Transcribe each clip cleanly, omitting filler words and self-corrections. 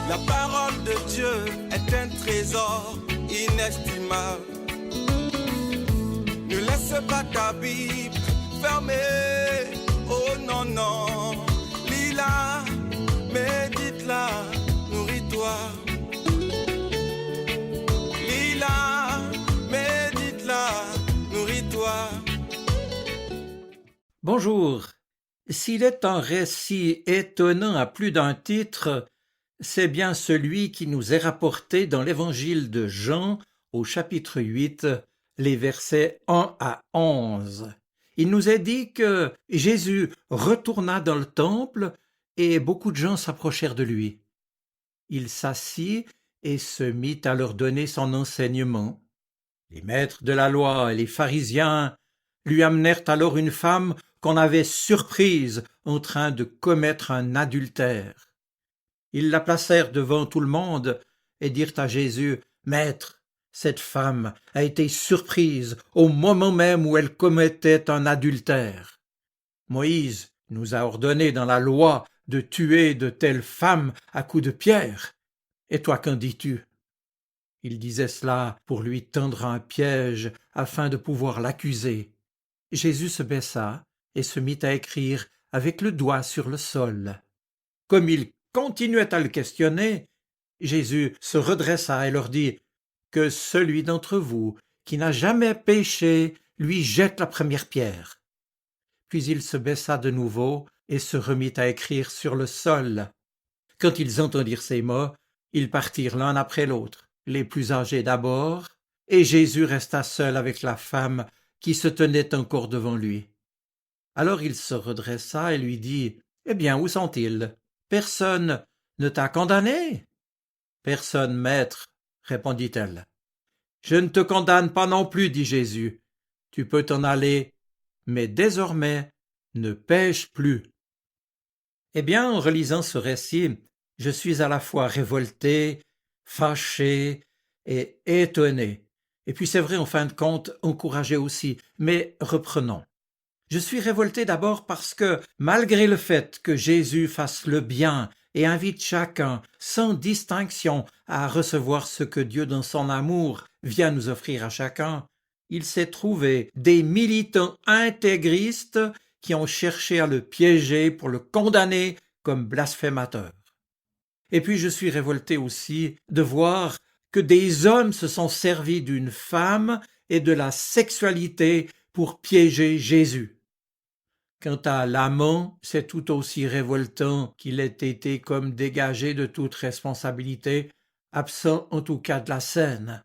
La parole de Dieu est un trésor inestimable. Ne laisse pas ta Bible fermée. Oh non, non. Lis-la, médite-la, nourris-toi. Lis-la, médite-la, nourris-toi. Bonjour. S'il est un récit étonnant à plus d'un titre, c'est bien celui qui nous est rapporté dans l'évangile de Jean au chapitre 8, les versets 1 à 11. Il nous est dit que Jésus retourna dans le temple et beaucoup de gens s'approchèrent de lui. Il s'assit et se mit à leur donner son enseignement. Les maîtres de la loi et les pharisiens lui amenèrent alors une femme qu'on avait surprise en train de commettre un adultère. Ils la placèrent devant tout le monde et dirent à Jésus, « Maître, cette femme a été surprise au moment même où elle commettait un adultère. Moïse nous a ordonné dans la loi de tuer de telles femmes à coups de pierre. Et toi, qu'en dis-tu » Il disait cela pour lui tendre un piège afin de pouvoir l'accuser. Jésus se baissa et se mit à écrire avec le doigt sur le sol. Comme il continuait à le questionner, Jésus se redressa et leur dit « Que celui d'entre vous qui n'a jamais péché lui jette la première pierre. » Puis il se baissa de nouveau et se remit à écrire sur le sol. Quand ils entendirent ces mots, ils partirent l'un après l'autre, les plus âgés d'abord, et Jésus resta seul avec la femme qui se tenait encore devant lui. Alors il se redressa et lui dit « Eh bien, où sont-ils ? Personne ne t'a condamné ?» « Personne, maître, » répondit-elle. « Je ne te condamne pas non plus, dit Jésus. Tu peux t'en aller, mais désormais, ne pêche plus. » Eh bien, en relisant ce récit, je suis à la fois révolté, fâché et étonné. Et puis c'est vrai, en fin de compte, encouragé aussi. Mais reprenons. Je suis révolté d'abord parce que, malgré le fait que Jésus fasse le bien et invite chacun, sans distinction, à recevoir ce que Dieu, dans son amour, vient nous offrir à chacun, il s'est trouvé des militants intégristes qui ont cherché à le piéger pour le condamner comme blasphémateur. Et puis je suis révolté aussi de voir que des hommes se sont servis d'une femme et de la sexualité pour piéger Jésus. Quant à l'amant, c'est tout aussi révoltant qu'il ait été comme dégagé de toute responsabilité, absent en tout cas de la scène.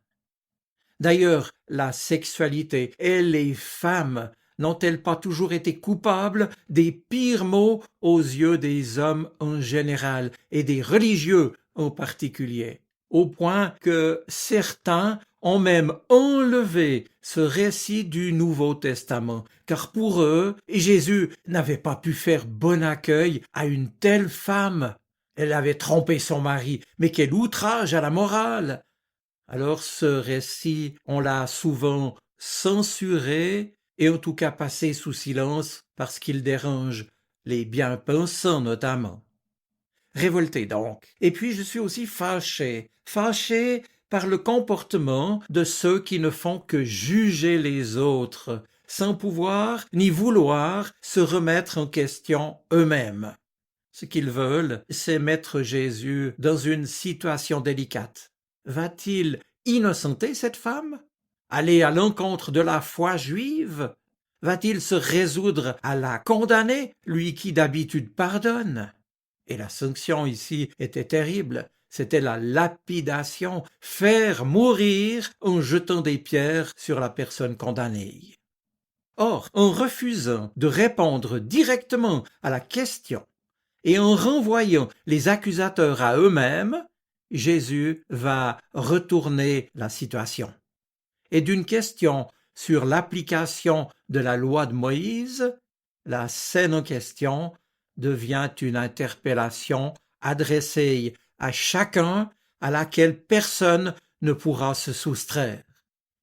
D'ailleurs, la sexualité et les femmes n'ont-elles pas toujours été coupables des pires maux aux yeux des hommes en général et des religieux en particulier, au point que certains ont même enlevé ce récit du Nouveau Testament, car pour eux, Jésus n'avait pas pu faire bon accueil à une telle femme. Elle avait trompé son mari, mais quel outrage à la morale! Alors ce récit, on l'a souvent censuré et en tout cas passé sous silence parce qu'il dérange les bien-pensants notamment. Révolté donc. Et puis je suis aussi fâché par le comportement de ceux qui ne font que juger les autres, sans pouvoir ni vouloir se remettre en question eux-mêmes. Ce qu'ils veulent, c'est mettre Jésus dans une situation délicate. Va-t-il innocenter cette femme? Aller à l'encontre de la foi juive? Va-t-il se résoudre à la condamner, lui qui d'habitude pardonne? Et la sanction ici était terrible, c'était la lapidation, faire mourir en jetant des pierres sur la personne condamnée. Or, en refusant de répondre directement à la question et en renvoyant les accusateurs à eux-mêmes, Jésus va retourner la situation. Et d'une question sur l'application de la loi de Moïse, la scène en question devient une interpellation adressée à chacun, à laquelle personne ne pourra se soustraire.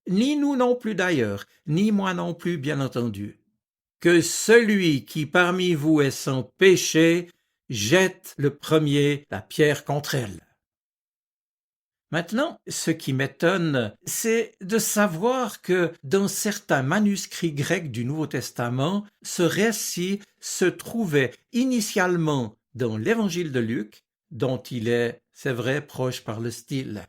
Ni nous non plus d'ailleurs, ni moi non plus bien entendu. Que celui qui parmi vous est sans péché jette le premier la pierre contre elle. Maintenant, ce qui m'étonne, c'est de savoir que dans certains manuscrits grecs du Nouveau Testament, ce récit se trouvait initialement dans l'Évangile de Luc, dont il est, c'est vrai, proche par le style.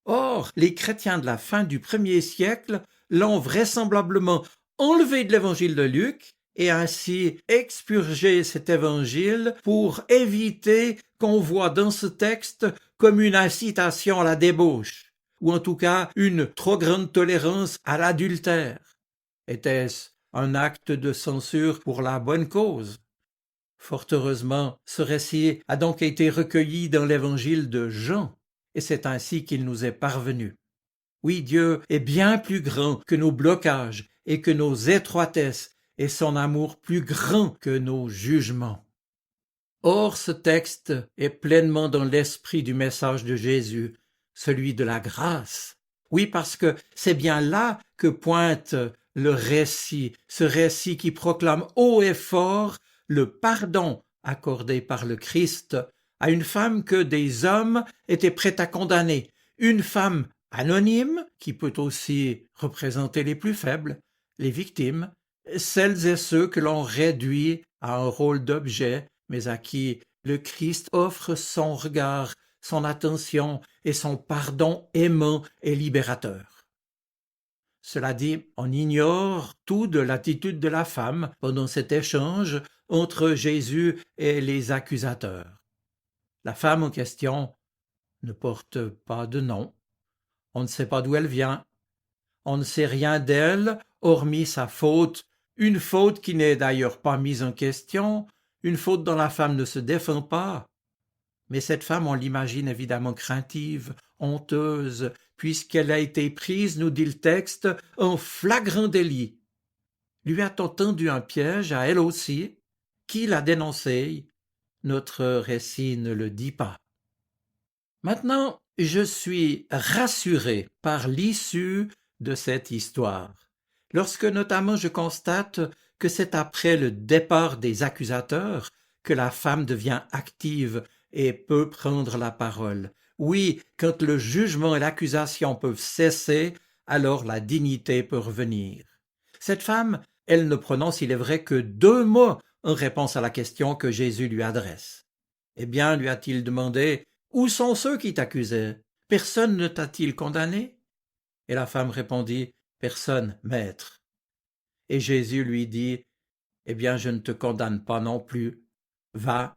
Or, les chrétiens de la fin du 1er siècle l'ont vraisemblablement enlevé de l'Évangile de Luc et ainsi expurgé cet évangile pour éviter qu'on voit dans ce texte comme une incitation à la débauche, ou en tout cas une trop grande tolérance à l'adultère. Était-ce un acte de censure pour la bonne cause? Fort heureusement, ce récit a donc été recueilli dans l'évangile de Jean, et c'est ainsi qu'il nous est parvenu. Oui, Dieu est bien plus grand que nos blocages et que nos étroitesses, et son amour plus grand que nos jugements. Or, ce texte est pleinement dans l'esprit du message de Jésus, celui de la grâce. Oui, parce que c'est bien là que pointe le récit, ce récit qui proclame haut et fort le pardon accordé par le Christ à une femme que des hommes étaient prêts à condamner, une femme anonyme qui peut aussi représenter les plus faibles, les victimes, celles et ceux que l'on réduit à un rôle d'objet, mais à qui le Christ offre son regard, son attention et son pardon aimant et libérateur. Cela dit, on ignore tout de l'attitude de la femme pendant cet échange entre Jésus et les accusateurs. La femme en question ne porte pas de nom, on ne sait pas d'où elle vient, on ne sait rien d'elle hormis sa faute, une faute qui n'est d'ailleurs pas mise en question, une faute dont la femme ne se défend pas. Mais cette femme, on l'imagine évidemment craintive, honteuse, puisqu'elle a été prise, nous dit le texte, en flagrant délit. Lui a-t-on tendu un piège à elle aussi? Qui l'a dénoncé? Notre récit ne le dit pas. Maintenant, je suis rassuré par l'issue de cette histoire, lorsque notamment je constate que c'est après le départ des accusateurs que la femme devient active et peut prendre la parole. Oui, quand le jugement et l'accusation peuvent cesser, alors la dignité peut revenir. Cette femme, elle ne prononce, il est vrai, que 2 mots en réponse à la question que Jésus lui adresse. Eh bien, lui a-t-il demandé, « Où sont ceux qui t'accusaient? Personne ne t'a-t-il condamné ?» Et la femme répondit, « Personne, maître. » Et Jésus lui dit, « Eh bien, je ne te condamne pas non plus. Va,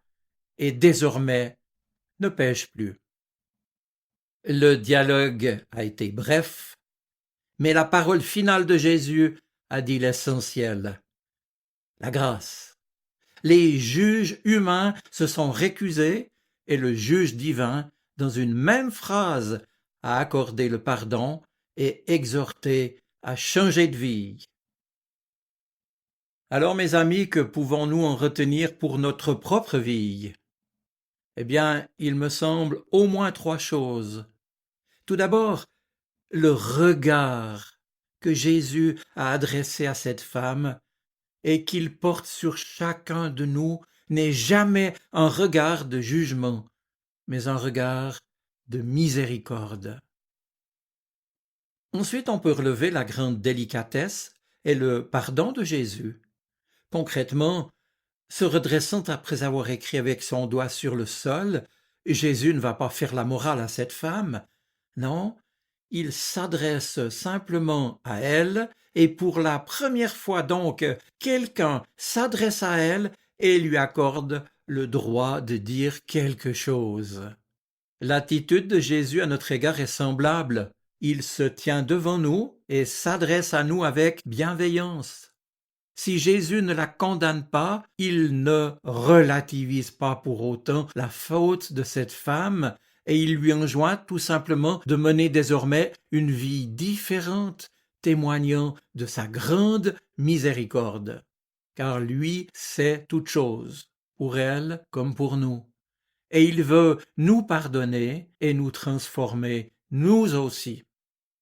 et désormais, ne pêche plus. » Le dialogue a été bref, mais la parole finale de Jésus a dit l'essentiel. La grâce. Les juges humains se sont récusés et le juge divin, dans une même phrase, a accordé le pardon et exhorté à changer de vie. Alors, mes amis, que pouvons-nous en retenir pour notre propre vie? Eh bien, il me semble au moins 3 choses. Tout d'abord, le regard que Jésus a adressé à cette femme et qu'il porte sur chacun de nous n'est jamais un regard de jugement, mais un regard de miséricorde. Ensuite, on peut relever la grande délicatesse et le pardon de Jésus. Concrètement, se redressant après avoir écrit avec son doigt sur le sol, Jésus ne va pas faire la morale à cette femme. Non, il s'adresse simplement à elle, et pour la première fois donc, quelqu'un s'adresse à elle et lui accorde le droit de dire quelque chose. L'attitude de Jésus à notre égard est semblable. Il se tient devant nous et s'adresse à nous avec bienveillance. Si Jésus ne la condamne pas, il ne relativise pas pour autant la faute de cette femme et il lui enjoint tout simplement de mener désormais une vie différente, témoignant de sa grande miséricorde. Car lui sait toutes choses, pour elle comme pour nous. Et il veut nous pardonner et nous transformer, nous aussi.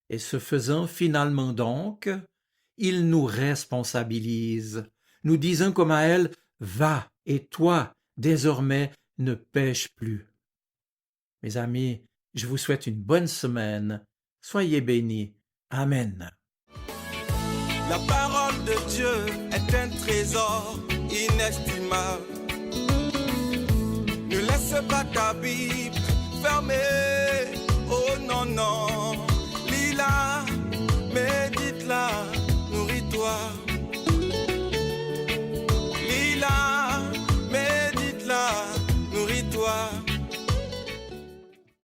Et ce faisant finalement donc, il nous responsabilise, nous disant comme à elle, « Va, et toi, désormais, ne pêche plus. » Mes amis, Je vous souhaite une bonne semaine. Soyez bénis. Amen. La parole de Dieu est un trésor inestimable. Ne laisse pas ta Bible fermée.